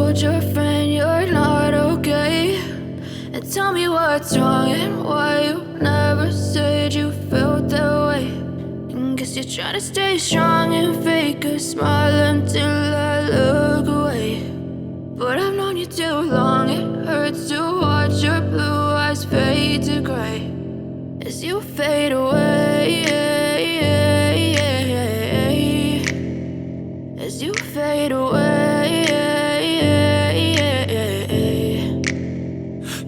told your friend you're not okay? And tell me what's wrong and why you never said you felt that way. And guess you're trying to stay strong and fake a smile until I look away. But I've known you too long, it hurts to watch your blue eyes fade to gray as you fade away, as you fade away.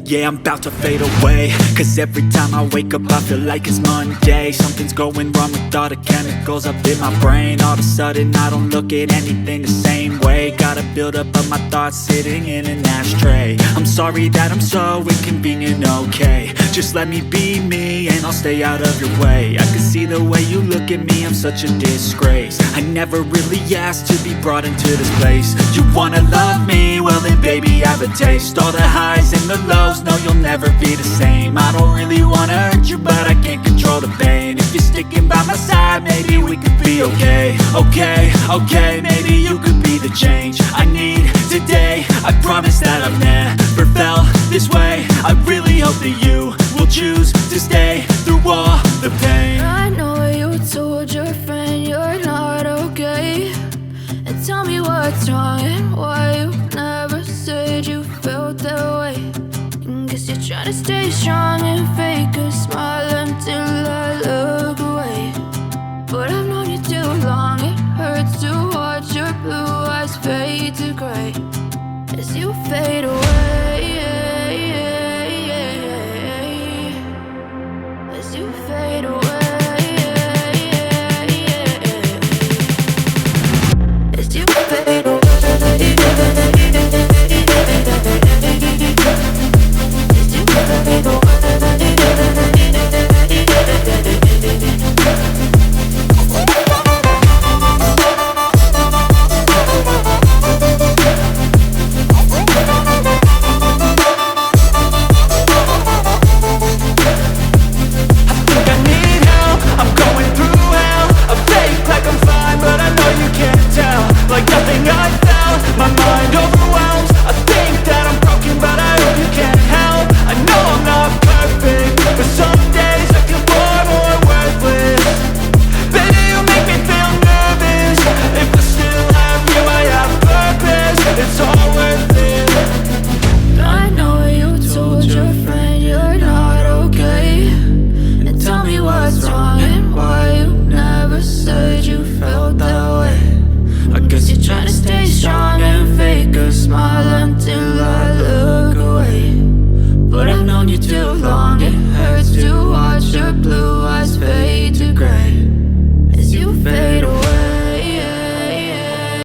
Yeah, I'm about to fade away, cause every time I wake up I feel like it's Monday. Something's going wrong with all the chemicals up in my brain. All of a sudden I don't look at anything the same way. Got a buildup of my thoughts sitting in an ashtray. I'm sorry that I'm so inconvenient, okay? Just let me be me and I'll stay out of your way. I can see the way you look at me, I'm such a disgrace. I never really asked to be brought into this place. You wanna love me? Well then baby, have a taste. All the highs and the lows, no, you'll never be the same. I don't really wanna hurt you, but I can't control the pain. If you're sticking by my side, maybe we could be okay. Okay, maybe you could be the change I need today. I promise that I've never felt this way. I really hope that you will choose to stay through all the pain. I know you told your friend you're not okay. And tell me what's wrong and why you never said you felt that way. Guess you're trying to stay strong and fake a smile until I look away. But I've known you too long, it hurts to watch your blue eyes fade to gray as you fade away, as you fade away, as you fade away. Too long, it hurts to watch your blue